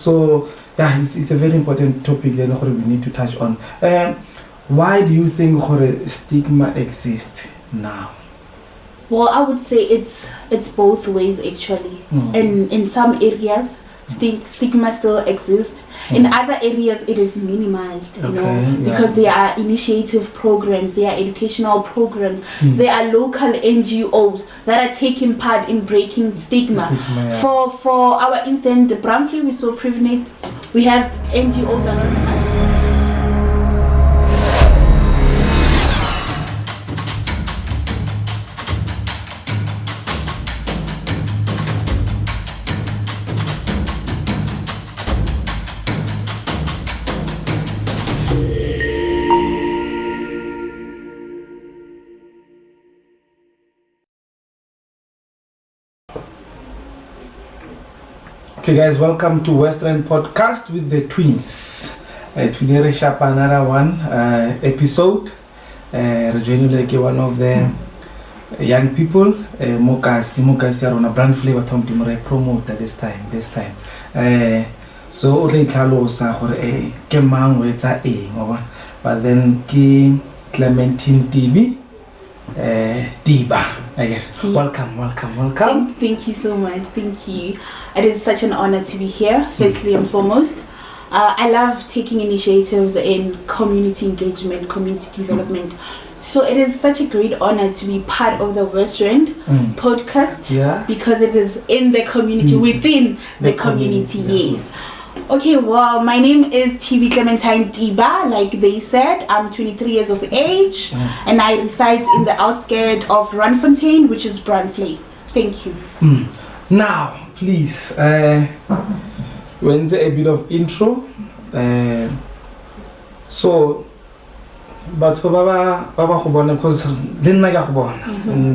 So yeah, it's a very important topic that we need to touch on. Why do you think stigma exists now? Well, I would say it's both ways actually. In some areas, stigma still exists. In other areas, it is minimized, because there are initiative programs, there are educational programs, there are local NGOs that are taking part in breaking stigma. For our instance, Bramfleet, we're so privileged. We have NGOs around. Okay guys, welcome to Western Podcast with the twins. Today we share another one episode. Like one of the young people, Mokasi on a brand flavor Tom Timore promoter this time. So only Talosa or a Kemang with a but then Clementine Tiba. Welcome. Thank you so much. Thank you. It is such an honor to be here, firstly and foremost. I love taking initiatives in community engagement, community development. So it is such a great honor to be part of the Western podcast because it is in the community, within the community, yes. Okay, well, my name is Clementine Tiba, like they said. I'm 23 years of age and I reside in the outskirts of Randfontein, which is Bramfleet. Thank you. Now, please, when's a bit of intro? So, but for Baba because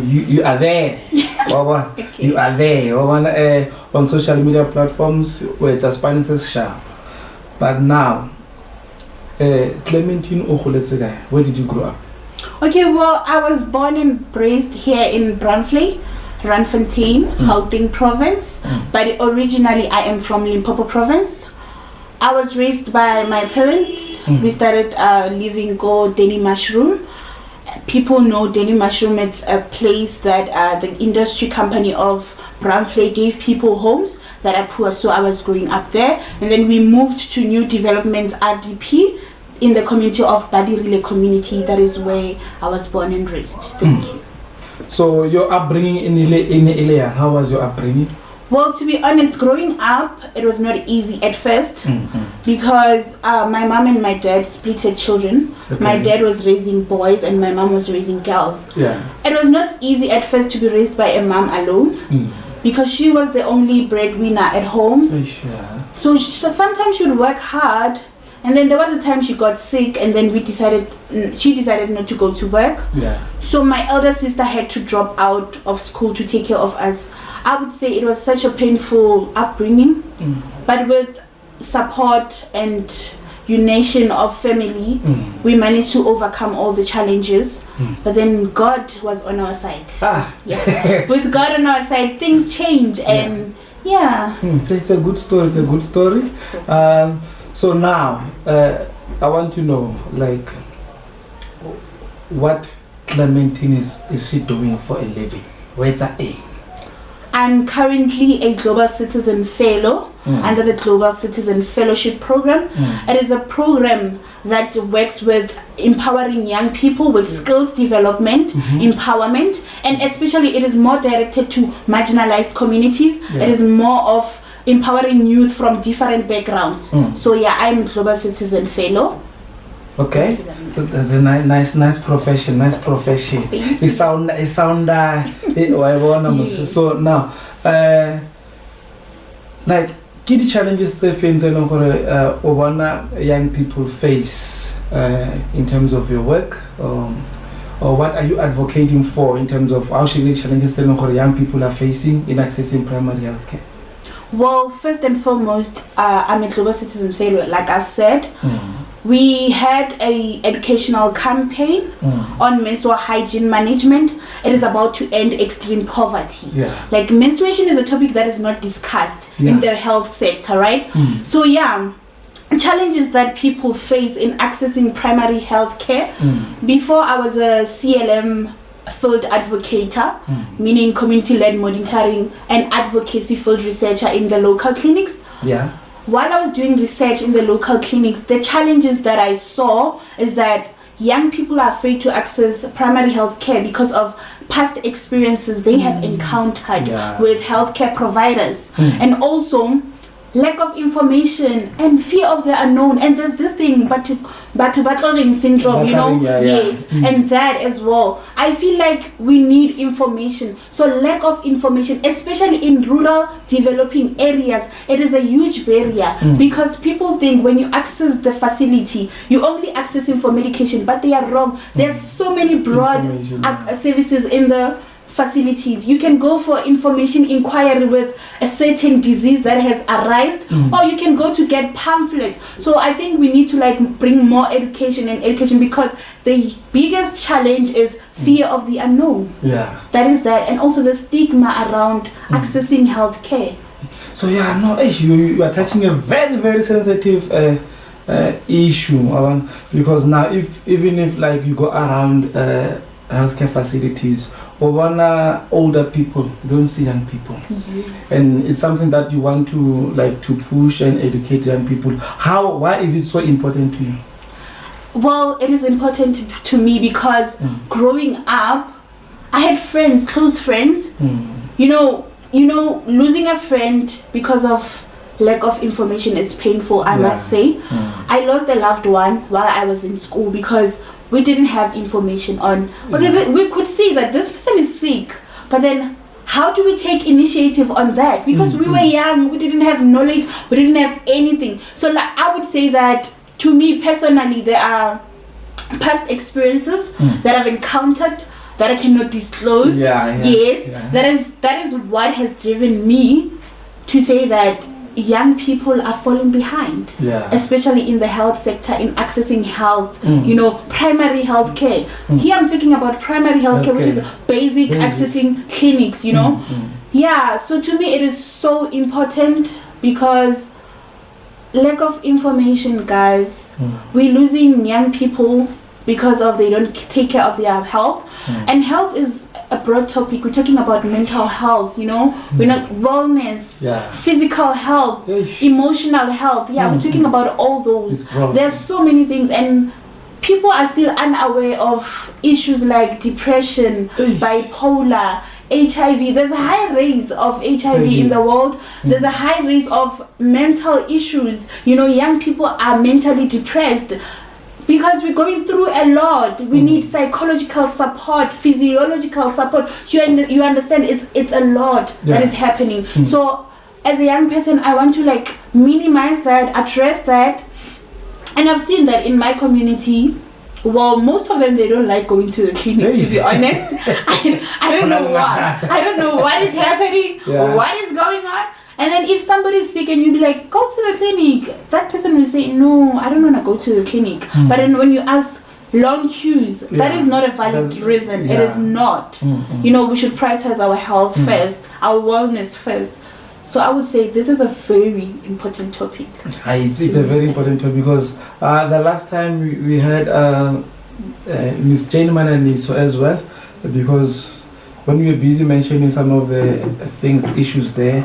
you are there. Baba, you are there. On social media platforms where it's aspirances sharp. But now, Clementine, where did you grow up? Okay, well, I was born and raised here in Bramfleet, Randfontein, Gauteng province. But originally, I am from Limpopo province. I was raised by my parents. We started living Denny Mushroom. People know Denny Mushroom. It's a place that the industry company of Bramfleet gave people homes that are poor. So I was growing up there. And then we moved to New Development RDP in the community of Badirile community. That is where I was born and raised. Thank you. So your upbringing in Ilea, how was your upbringing? Well, to be honest, growing up, it was not easy at first because my mom and my dad splitted children. Okay. My dad was raising boys and my mom was raising girls. Yeah. It was not easy at first to be raised by a mom alone because she was the only breadwinner at home. So sometimes she would work hard. And then there was a time she got sick and then she decided not to go to work. Yeah. So my elder sister had to drop out of school to take care of us. I would say it was such a painful upbringing, but with support and unison of family, we managed to overcome all the challenges. But then God was on our side. With God on our side, things change and So it's a good story. So now, I want to know, like, what Clementine is she doing for a living? Where's her aim? I'm currently a Global Citizen Fellow under the Global Citizen Fellowship Program. It is a program that works with empowering young people with skills development, empowerment, and especially it is more directed to marginalized communities. It is more of empowering youth from different backgrounds. So I'm a Global Citizen Fellow. Okay, so that's a nice profession. It sound. So now, like, key challenges young people face in terms of your work, or what are you advocating for in terms of how challenges young people are facing in accessing primary health care? Well, first and foremost, I'm a Global Citizen Fellow, like I've said. we had a educational campaign on menstrual hygiene management. It is about to end extreme poverty. Like menstruation is a topic that is not discussed in the health sector, right? So challenges that people face in accessing primary health care. Before I was a CLM field advocator, meaning community-led monitoring and advocacy field researcher in the local clinics. While I was doing research in the local clinics, the challenges that I saw is that young people are afraid to access primary health care because of past experiences they have encountered with healthcare providers, and also lack of information and fear of the unknown. And there's this thing battling syndrome, and that as well. I feel like we need information. So lack of information, especially in rural developing areas, it is a huge barrier, because people think when you access the facility, you're only accessing for medication, but they are wrong. There's so many broad services in the facilities. You can go for information inquiry with a certain disease that has arisen, or you can go to get pamphlets. So I think we need to bring more education, because the biggest challenge is fear of the unknown. That is that, and also the stigma around accessing health care. So you are touching a very, very sensitive issue, because now even if you go around healthcare facilities, or older people, don't see young people, and it's something that you want to to push and educate young people. Why is it so important to you? Well, it is important to me because growing up, I had friends, close friends. You know, losing a friend because of lack of information is painful, I must say. I lost a loved one while I was in school because we didn't have information on. We could see that this person is sick, but then how do we take initiative on that? Because we were young, we didn't have knowledge, we didn't have anything. So I would say that to me personally, there are past experiences that I've encountered that I cannot disclose. That is what has driven me to say that young people are falling behind, especially in the health sector, in accessing health, primary health care. Here I'm talking about primary health care, which is basic accessing clinics, so to me it is so important, because lack of information, guys. We're losing young people because of they don't take care of their health, and health is a broad topic. We're talking about mental health, we're not wellness, physical health, emotional health. We're talking about all those. There's so many things, and people are still unaware of issues like depression, bipolar, HIV. There's a high rate of HIV in the world. There's a high rate of mental issues. Young people are mentally depressed because we're going through a lot. We need psychological support, physiological support. You understand? It's a lot that is happening. So as a young person, I want to minimize that, address that. And I've seen that in my community. Well, most of them, they don't like going to the clinic, to be honest. I don't know why. I don't know what is happening, what is going on. And then if somebody's sick and you be like, go to the clinic, that person will say, no, I don't want to go to the clinic. But then when you ask long queues, that is not a valid reason. It is not. We should prioritize our health first, our wellness first. So I would say this is a very important topic. It's a very important topic, because the last time we had Ms. Jane Mananiso as well, because when we were busy mentioning some of the issues there,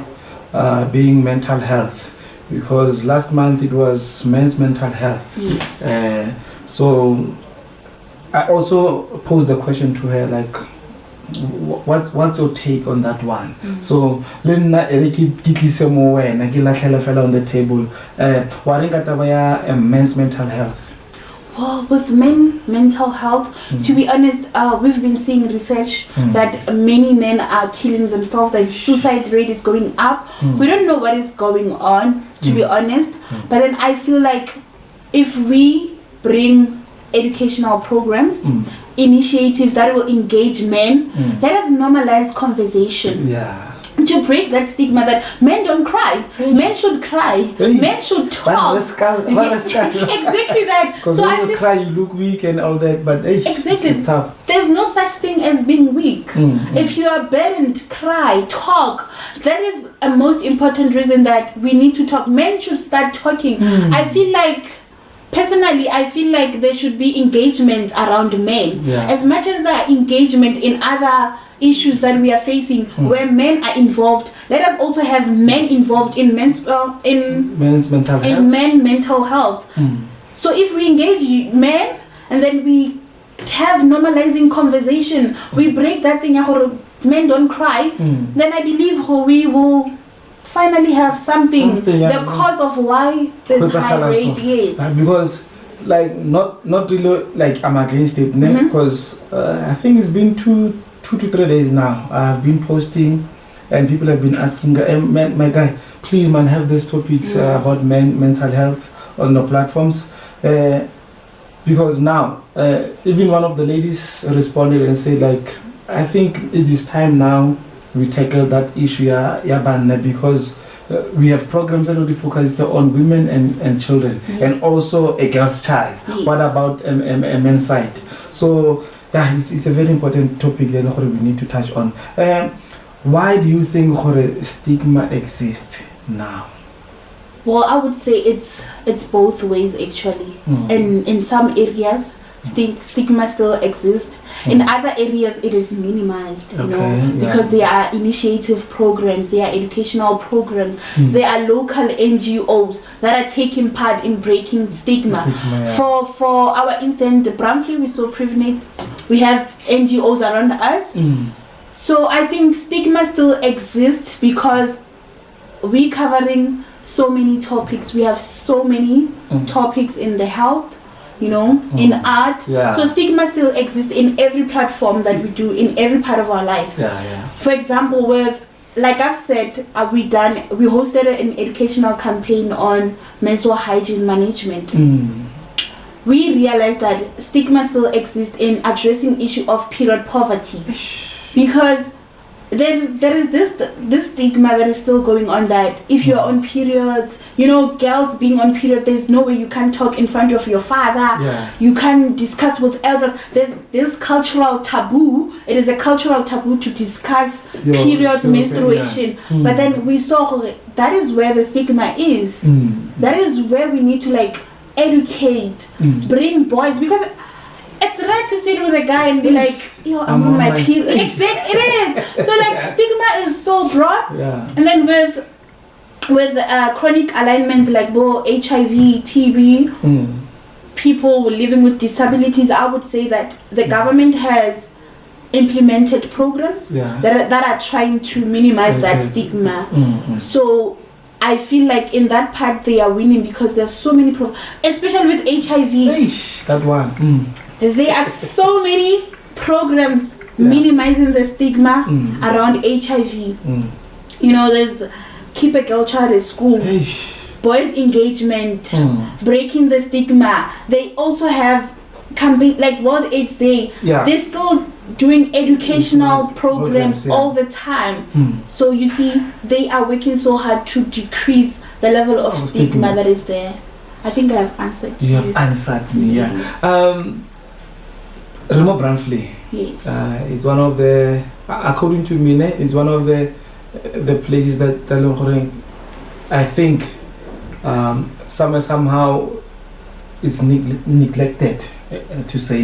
being mental health, because last month it was men's mental health. Yes. So I also posed the question to her, what's your take on that one? So on the table, men's mental health. Well, with mental health, to be honest, we've been seeing research that many men are killing themselves. The suicide rate is going up. We don't know what is going on, to be honest. But then I feel like if we bring educational programs, initiatives that will engage men, let us normalize conversation. to break that stigma that men don't cry, men should cry, men should talk. Exactly that. Because so when you cry, you look weak and all that, but exactly, it's tough. There's no such thing as being weak. If you are burdened, cry, talk. That is a most important reason that we need to talk. Men should start talking. I feel like, personally, I feel like there should be engagement around men. As much as there are engagement in other issues that we are facing where men are involved, let us also have men involved in men's mental health. So if we engage men and then we have normalizing conversation, we break that thing, men don't cry, then I believe we will finally have something the cause of why there's high rate. Because like not really like I'm against it, because I think it's been 2 to 3 days now. I've been posting and people have been asking, my guy, please man, have these topics about mental health on the platforms, because now even one of the ladies responded and said, like, I think it is time now we tackle that issue because we have programs that only focus on women and children, and also a girl's child. What about a men's side? So yeah, it's a very important topic that we need to touch on. Why do you think stigma exists now? Well, I would say it's both ways actually. In some areas, stigma still exists. In other areas, it is minimized, because there are initiative programs, there are educational programs, there are local NGOs that are taking part in breaking stigma. For our instance, Bramfleet, we're so privileged. We have NGOs around us. So I think stigma still exists because we're covering so many topics. We have so many topics in the health, in art. So stigma still exists in every platform that we do, in every part of our life. For example, like I've said, we hosted an educational campaign on menstrual hygiene management. We realized that stigma still exists in addressing issue of period poverty, because there is this stigma that is still going on that if you're on periods, girls being on period, there's no way you can talk in front of your father. You can discuss with elders. There's this cultural taboo. It is a cultural taboo to discuss periods, menstruation. But then we saw that is where the stigma is. That is where we need to educate, bring boys, because it's rare to sit with a guy and be like, I'm on my period. It is. So stigma is so broad. And then with chronic alignments like HIV, TB, people living with disabilities, I would say that the government has implemented programs that are trying to minimize that stigma. So I feel like in that part they are winning because there's so many especially with HIV. That one. There are so many programs minimizing the stigma around HIV. There's Keep a Girl Child at School, boys engagement, breaking the stigma. They also have campaign like World AIDS Day. They're still doing educational programs all the time. So you see, they are working so hard to decrease the level of stigma that is there. I think I have answered you. You have answered me, Remo Bramfleet. Yes. It's one of the, according to me, it's one of the places that I think somehow it's neglected, to say,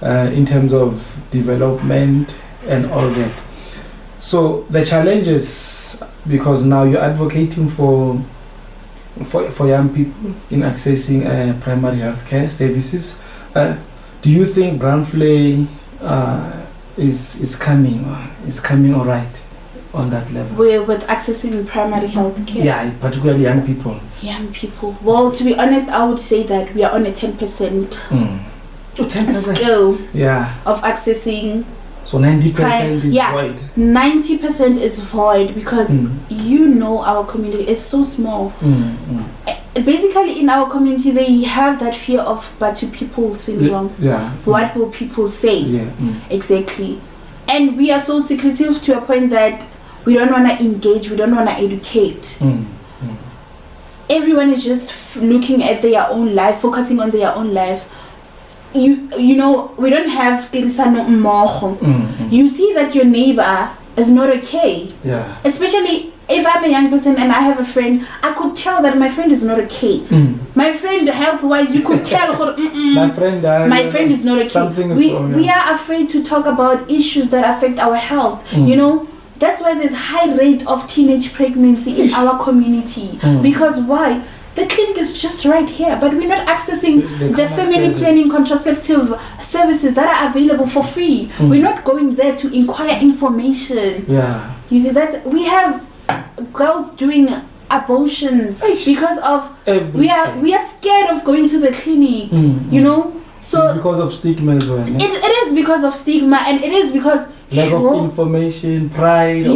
in terms of development and all that. So the challenges, because now you're advocating for young people in accessing primary healthcare services. Do you think Bramfleet is coming all right on that level? With accessing primary health care? Particularly young people. Young people. Well, to be honest, I would say that we are on a 10% scale of accessing. So 90% is void. 90% is void because our community is so small. Basically, in our community, they have that fear of Batu people syndrome. What will people say? Exactly. And we are so secretive to a point that we don't want to engage, we don't want to educate. Everyone is just looking at their own life, focusing on their own life. You know, we don't have tirisano mmogo. You see that your neighbor is not okay. Yeah. Especially if I'm a young person and I have a friend, I could tell that my friend is not okay. My friend, health-wise, you could tell. My friend is not okay. Something is wrong. We are afraid to talk about issues that affect our health. You know, that's why there's high rate of teenage pregnancy in our community. Because why? The clinic is just right here, but we're not accessing the family planning contraceptive services that are available for free. We're not going there to inquire information. Yeah. You see that we have girls doing abortions because of we are scared of going to the clinic. You know, so it's because of stigma as well. It is because of stigma, and it is because lack of information, pride,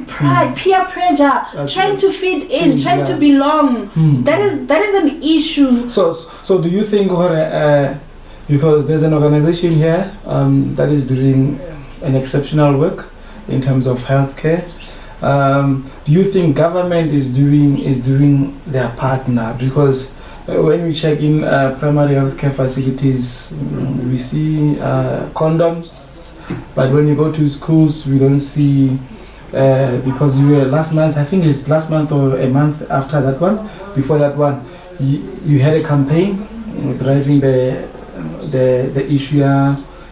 pride, peer pressure, trying to fit in, trying to belong. That is an issue. So do you think, because there's an organization here that is doing an exceptional work in terms of healthcare, do you think government is doing their part now? Because when we check in primary healthcare facilities, we see condoms. But when you go to schools, we don't see, because you were last month, I think it's last month or a month after that one, before that one, you had a campaign driving the issue.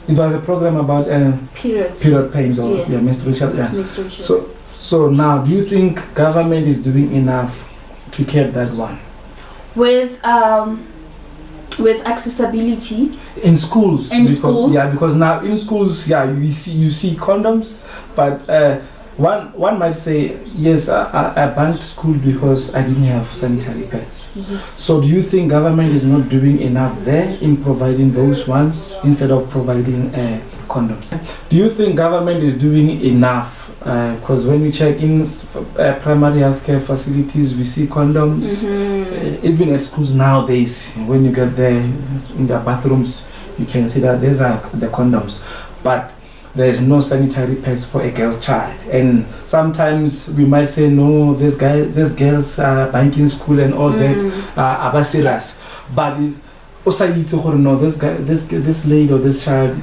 It was a program about period pains or menstruation. Menstruation. So now, do you think government is doing enough to curb that one? With accessibility in schools. Because now in schools, you see condoms, but one might say, yes, I banned school because I didn't have sanitary pads. Yes. So do you think government is not doing enough there in providing those ones instead of providing condoms? Do you think government is doing enough? Because when we check in primary healthcare facilities, we see condoms. Even at schools nowadays, when you get there in the bathrooms, you can see that these are the condoms. But there's no sanitary pads for a girl child. And sometimes we might say, no, these girls are banking school and all that are serious. But also, no, this lady or this child,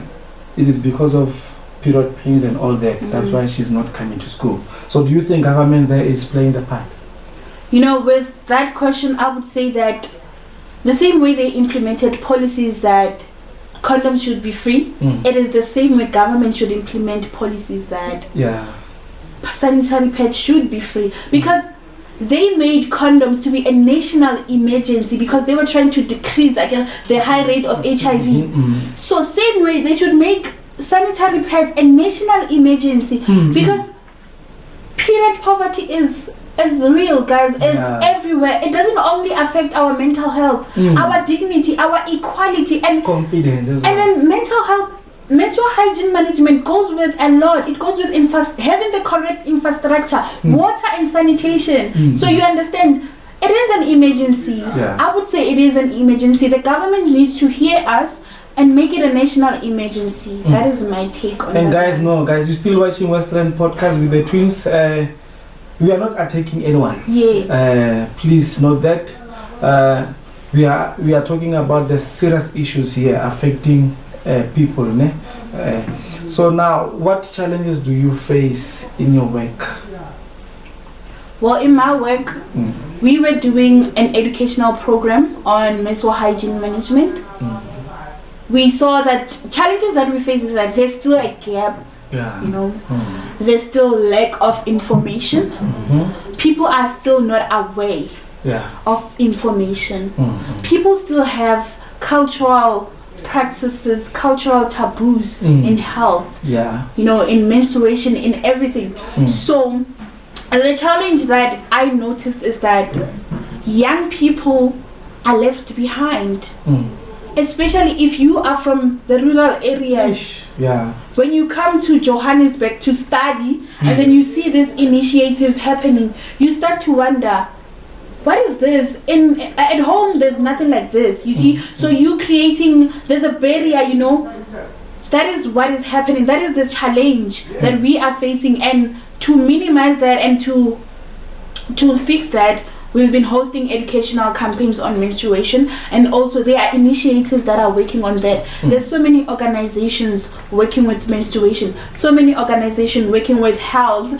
it is because of period pains and all that. That's why she's not coming to school. So do you think government there is playing the part? You know, with that question, I would say that the same way they implemented policies that condoms should be free, it is the same way government should implement policies that sanitary pads should be free. Because they made condoms to be a national emergency because they were trying to decrease again the high rate of HIV. So same way they should make sanitary pads a national emergency because period poverty is real, guys. It's everywhere. It doesn't only affect our mental health, our dignity, our equality, and confidence as well. And then mental health, menstrual hygiene management goes with a lot. It goes with having the correct infrastructure, water and sanitation. So you understand, it is an emergency. I would say it is an emergency. The government needs to hear us and make it a national emergency. That is my take on and that. And guys, you're still watching Western Podcast with the twins. We are not attacking anyone. Yes. Please note that we are talking about the serious issues here affecting people. So now, what challenges do you face in your work? Well, in my work, we were doing an educational program on menstrual hygiene management. We saw that challenges that we face is that there's still a gap, you know, there's still lack of information. People are still not aware of information. People still have cultural practices, cultural taboos in health, you know, in menstruation, in everything. So the challenge that I noticed is that young people are left behind. Especially if you are from the rural areas. When you come to Johannesburg to study and then you see these initiatives happening, you start to wonder, what is this? At home, there's nothing like this, you see? So you creating, there's a barrier, you know. that is what is happening. That is the challenge that we are facing, and to minimize that and to fix that, we've been hosting educational campaigns on menstruation, and also there are initiatives that are working on that. There's so many organizations working with menstruation, so many organizations working with health,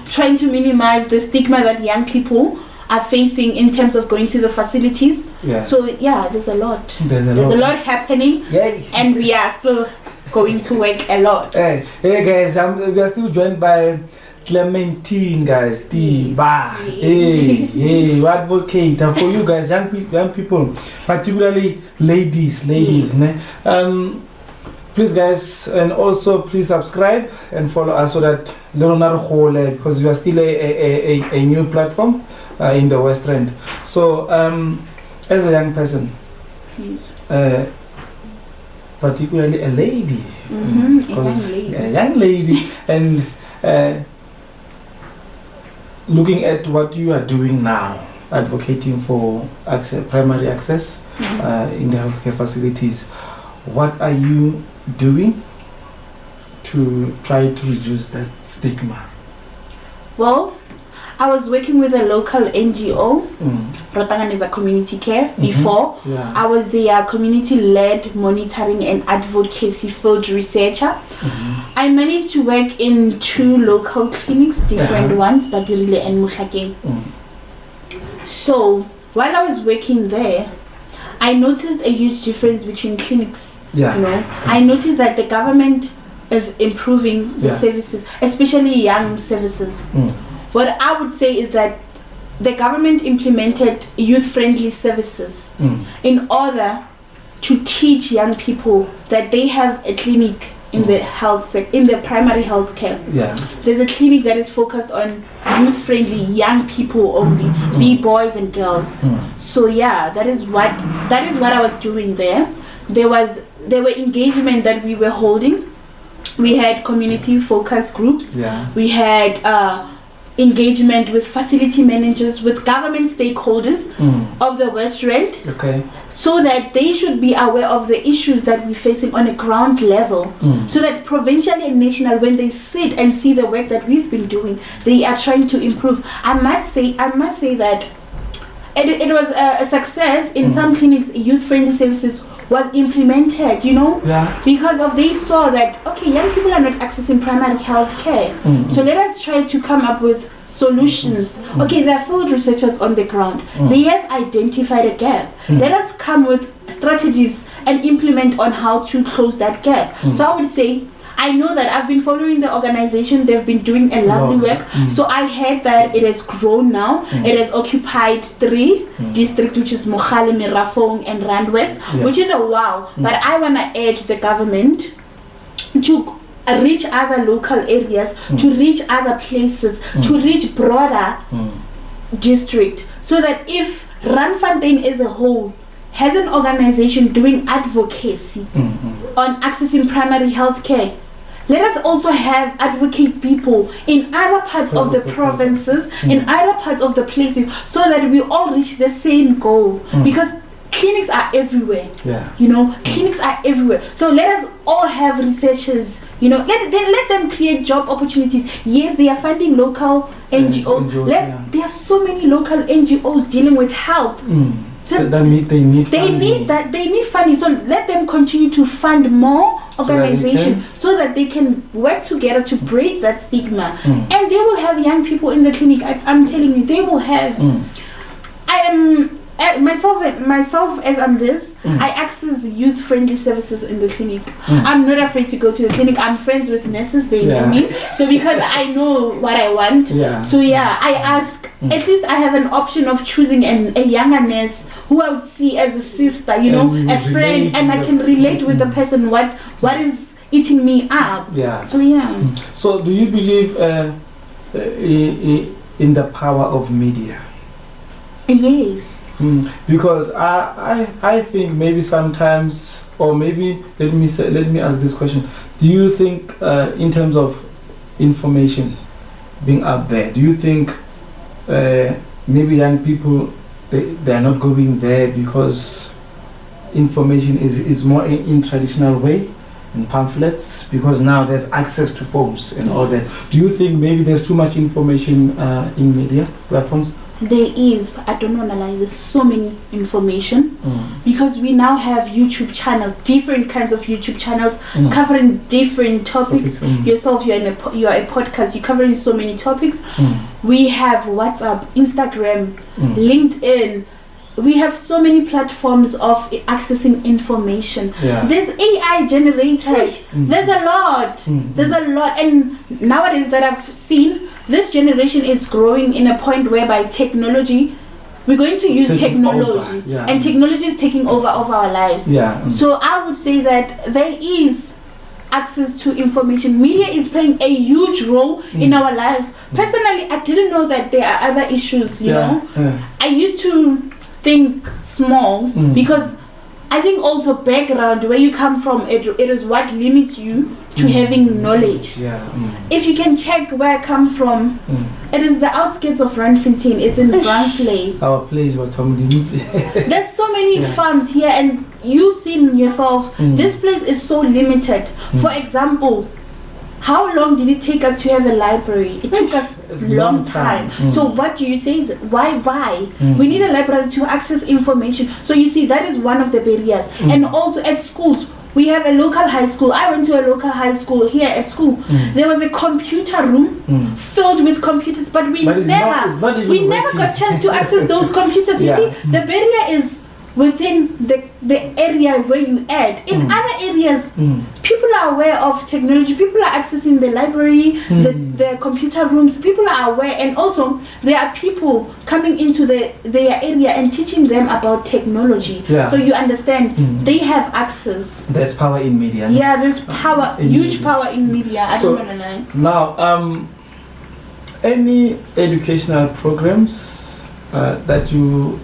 trying to minimize the stigma that young people are facing in terms of going to the facilities. So there's a lot. There's a lot happening, and we are still going to work a lot. Hey guys, we are still joined by Clementine, guys. Tiba. Hey, we advocate for you guys, young people, particularly ladies. Please, guys, and also please subscribe and follow us so that because we are still a new platform in the West End. So, as a young person, particularly a lady, a young lady, and looking at what you are doing now, advocating for primary access in the healthcare facilities, what are you doing to try to reduce that stigma? Well, I was working with a local NGO, Rotangan is a community care. Before, I was the community-led monitoring and advocacy field researcher. I managed to work in 2 local clinics, different ones, Badirile and Mushake. So, while I was working there, I noticed a huge difference between clinics. I noticed that the government is improving the services, especially young services. What I would say is that the government implemented youth-friendly services in order to teach young people that they have a clinic in the in the primary health care. There's a clinic that is focused on youth-friendly young people only, be boys and girls. So that is what I was doing there. There were engagement that we were holding. We had community focus groups. We had engagement with facility managers, with government stakeholders of the West End, so that they should be aware of the issues that we're facing on a ground level, so that provincially and national, when they sit and see the work that we've been doing, they are trying to improve. I must say that it was a success. In some clinics, youth-friendly services was implemented, because they saw that, young people are not accessing primary health care. So let us try to come up with solutions. There are field researchers on the ground. They have identified a gap. Let us come with strategies and implement on how to close that gap. So I would say, I know that I've been following the organization. They've been doing a lovely work. So I heard that it has grown now. It has occupied 3 districts, which is Mohale, Mirafong, and Rand West, which is a wow. But I want to urge the government to reach other local areas, to reach other places, to reach broader district, so that if Randfontein as a whole has an organization doing advocacy on accessing primary health care, let us also have advocate people in other parts of the provinces, in other parts of the places, so that we all reach the same goal. Because clinics are everywhere. Clinics are everywhere. So let us all have researchers. Let them create job opportunities. Yes, they are funding local NGOs. There are so many local NGOs dealing with health. So they need funding. So let them continue to fund more organizations, so that they can work together to break that stigma. And they will have young people in the clinic. I'm telling you, they will have. I am myself as I'm this. I access youth-friendly services in the clinic. I'm not afraid to go to the clinic. I'm friends with nurses. They know me. So because I know what I want. I ask. At least I have an option of choosing a younger nurse who I would see as a sister, a friend, and I can relate with the person what is eating me up. So do you believe in the power of media? Yes. Because I think maybe sometimes, or maybe let me ask this question: do you think in terms of information being out there, do you think maybe young people they are not going there because information is more in traditional way, and pamphlets, because now there's access to phones and all that. Do you think maybe there's too much information in media platforms? There is. I don't want to lie. There's so many information because we now have YouTube channels, different kinds of YouTube channels covering different topics. Yourself, you are a podcast. You're covering so many topics. We have WhatsApp, Instagram, LinkedIn. We have so many platforms of accessing information. There's AI generated. There's a lot. There's a lot. And nowadays that I've seen, this generation is growing in a point whereby technology, we're going to use technology. And technology is taking over our lives. So I would say that there is access to information. Media is playing a huge role in our lives. Personally, I didn't know that there are other issues, you know. I used to think small because I think also background, where you come from, it is what limits you to having knowledge. If you can check where I come from, it is the outskirts of Randfontein. It's in Brandley. Our place where Tom didn't. There's so many farms here, and you've seen yourself, this place is so limited. For example, how long did it take us to have a library? It took us a long time. So what do you say? Why? We need a library to access information. So you see, that is one of the barriers. And also at schools, we have a local high school. I went to a local high school here at school. There was a computer room filled with computers, but we never got chance to access those computers. You see, the barrier is within the area where you add. In other areas, people are aware of technology, people are accessing the library, the computer rooms, people are aware, and also there are people coming into their area and teaching them about technology. So you understand, they have access. There's power in media. There's power, huge power in media. I don't want to lie. Now, any educational programs that you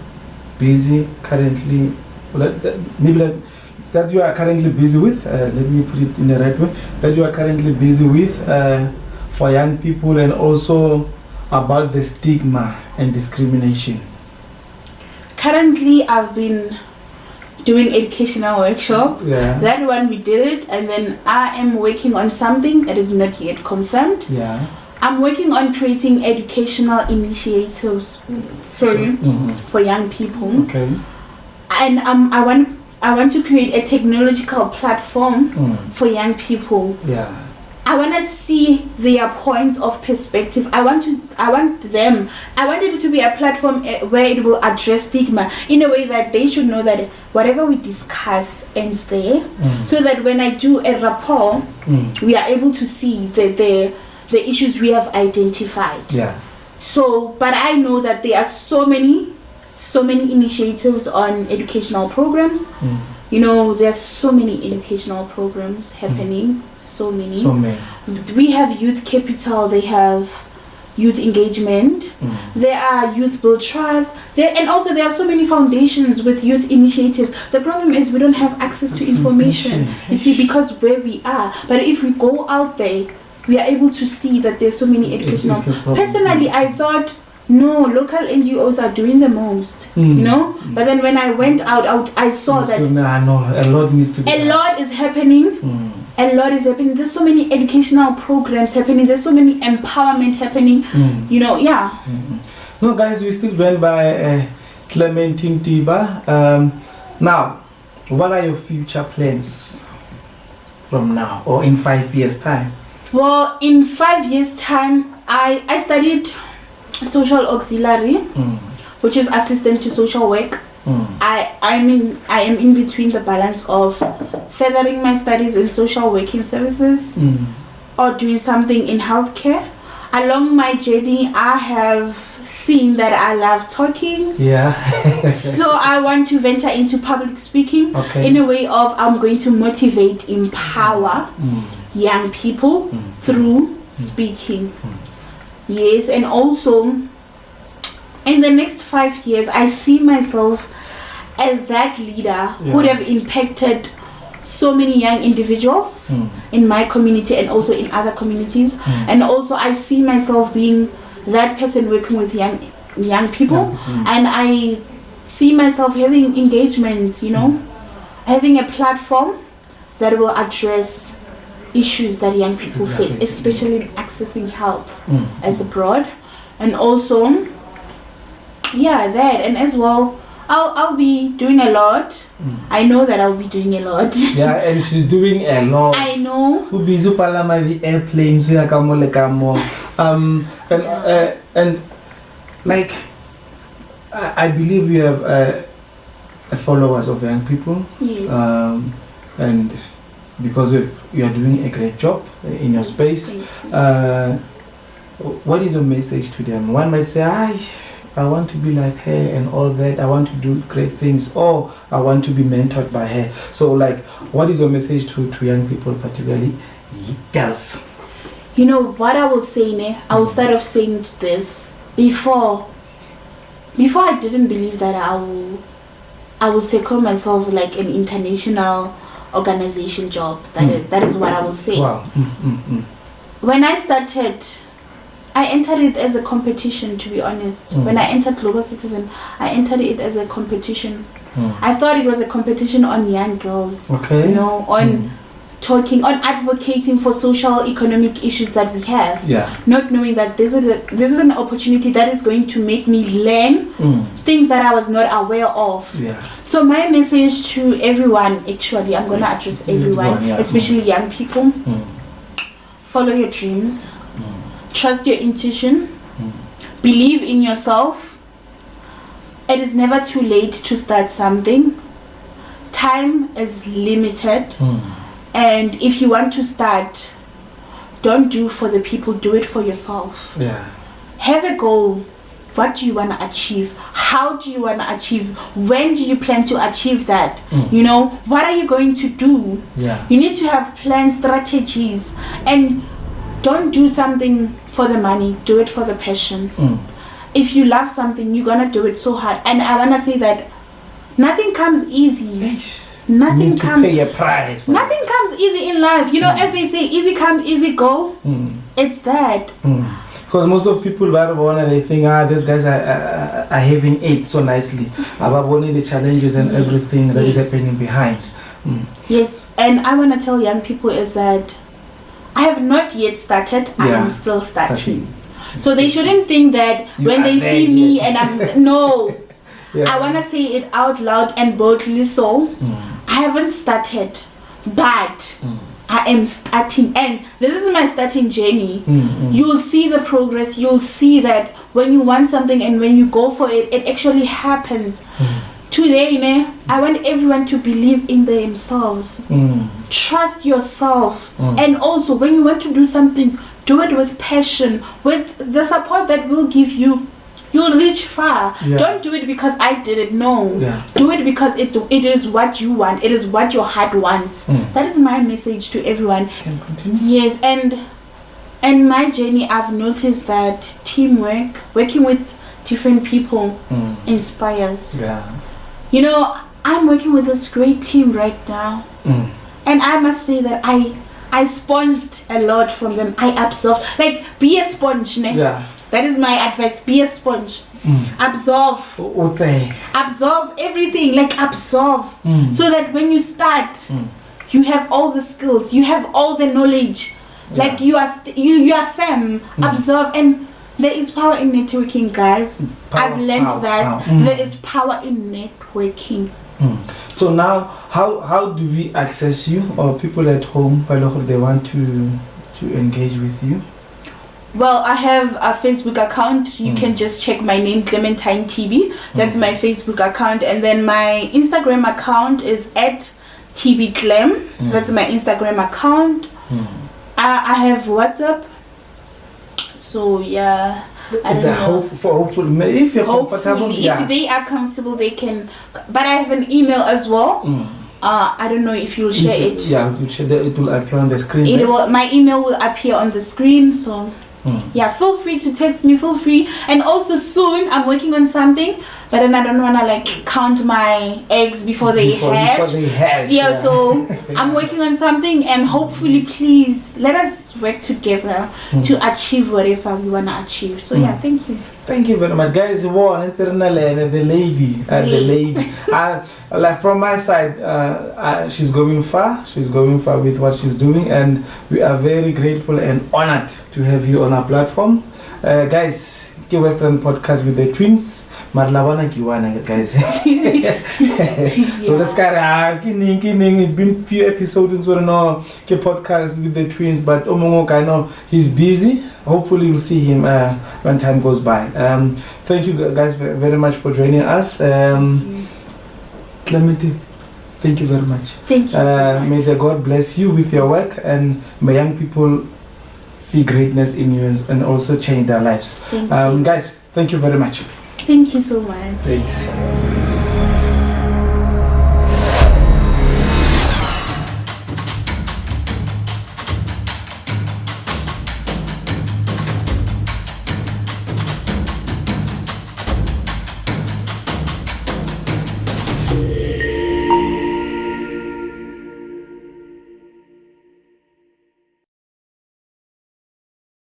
busy currently, that you are currently busy with, let me put it in the right way, that you are currently busy with for young people, and also about the stigma and discrimination? Currently, I've been doing educational workshop. That one we did it, and then I am working on something that is not yet confirmed. I'm working on creating educational initiatives for young people. And I want to create a technological platform for young people. I want to see their points of perspective. I want it to be a platform where it will address stigma in a way that they should know that whatever we discuss ends there, so that when I do a rapport, we are able to see the issues we have identified. So, but I know that there are so many initiatives on educational programs. You know, there's so many educational programs happening. So many. We have youth capital. They have youth engagement. There are youth build trust. And also there are so many foundations with youth initiatives. The problem is we don't have access to information. You see, because where we are. But if we go out there, we are able to see that there's so many educational. Personally, I thought, no, local NGOs are doing the most, you know. But then when I went out, I saw that a lot needs to be a lot is happening. A lot is happening. There's so many educational programs happening. There's so many empowerment happening. You know, No, guys, we're still joined by Clementine Tiba. Now, what are your future plans from now, or in 5 years' time? Well, in 5 years' time, I studied social auxiliary, which is assistant to social work. I am in between the balance of furthering my studies in social working services or doing something in healthcare. Along my journey, I have seen that I love talking. So I want to venture into public speaking in a way of I'm going to motivate, empower young people through speaking. Yes, and also in the next 5 years, I see myself as that leader who would have impacted so many young individuals in my community and also in other communities. And also I see myself being that person working with young people, and I see myself having engagement, you know, having a platform that will address issues that young people face, especially in accessing health as abroad. And also, that, and as well, I'll be doing a lot. I know that I'll be doing a lot. Yeah, and she's doing a lot. I know. Who be palama the airplanes, and like I believe we have followers of young people. Yes. And because you are doing a great job in your space, what is your message to them? One might say, I want to be like her and all that. I want to do great things, or I want to be mentored by her. So, like, what is your message to young people, particularly girls? You know what I will say, I will start off saying this. Before I didn't believe that I will secure myself like an international organization job. That is what I will say. Wow. When I started, I entered it as a competition, to be honest. When I entered Global Citizen, I entered it as a competition. I thought it was a competition on young girls. Okay. On talking, on advocating for social economic issues that we have. Yeah. Not knowing that this is an opportunity that is going to make me learn things that I was not aware of. Yeah. So my message to everyone, actually, I'm going to address everyone, especially young people. Follow your dreams. Trust your intuition. Believe in yourself. It is never too late to start something. Time is limited. And if you want to start, don't do for the people, do it for yourself. Yeah. Have a goal. What do you want to achieve? How do you want to achieve? When do you plan to achieve that? What are you going to do? Yeah. You need to have plans, strategies, and don't do something for the money. Do it for the passion. If you love something, you're gonna do it so hard. And I wanna say that nothing comes easy. Nothing comes. Pay a price. Nothing comes easy in life. As they say, easy come, easy go. It's that. Because most of people they think these guys are having it so nicely. About the challenges and everything that is happening behind. Yes, and I want to tell young people is that I have not yet started. I am still starting. So they shouldn't think that when they see me and I'm no. I want to say it out loud and boldly. So I haven't started, but I am starting, and this is my starting journey. You'll see the progress. You'll see that when you want something and when you go for it, it actually happens. Today, I want everyone to believe in themselves. Trust yourself. And also, when you want to do something, do it with passion, with the support that will give you. You'll reach far. Don't do it because I did it. No. Do it because it is what you want. It is what your heart wants. That is my message to everyone. Can continue? Yes, and my journey, I've noticed that teamwork, working with different people, inspires. I'm working with this great team right now, and I must say that I sponged a lot from them. I absorbed. Like, be a sponge, That is my advice. Be a sponge. Absorb everything. Like, absorb, so that when you start, you have all the skills, you have all the knowledge. Like, you are firm. Absorb, and there is power in networking, guys. I've learned that there is power in networking. So now, how do we access you, or people at home, if they want to engage with you? Well, I have a Facebook account. You can just check my name, Clementine Tiba. That's my Facebook account. And then my Instagram account is at TBClem. That's my Instagram account. I have WhatsApp. So, yeah. I don't know. Hopefully, if you're comfortable. If they are comfortable, they can. But I have an email as well. I don't know if you'll share it. Yeah, it will appear on the screen. My email will appear on the screen. So, feel free to text me. Feel free. And also soon, I'm working on something. But then I don't want to count my eggs before they hatch. So I'm working on something, and hopefully, please let us work together to achieve whatever we want to achieve. So thank you. Thank you very much, guys. The lady. Like from my side, she's going far. She's going far with what she's doing, and we are very grateful and honored to have you on our platform, guys. Western podcast with the twins. Marlawana Kiwana, guys. So this guy, it's been few episodes podcast with the twins, but I know he's busy. Hopefully you'll see him when time goes by. Thank you guys very much for joining us. Clementine, thank you very much. Thank you so much. May the God bless you with your work, and may young people see greatness in you and also change their lives. Thank you. Guys, thank you very much. Thank you so much. Thanks.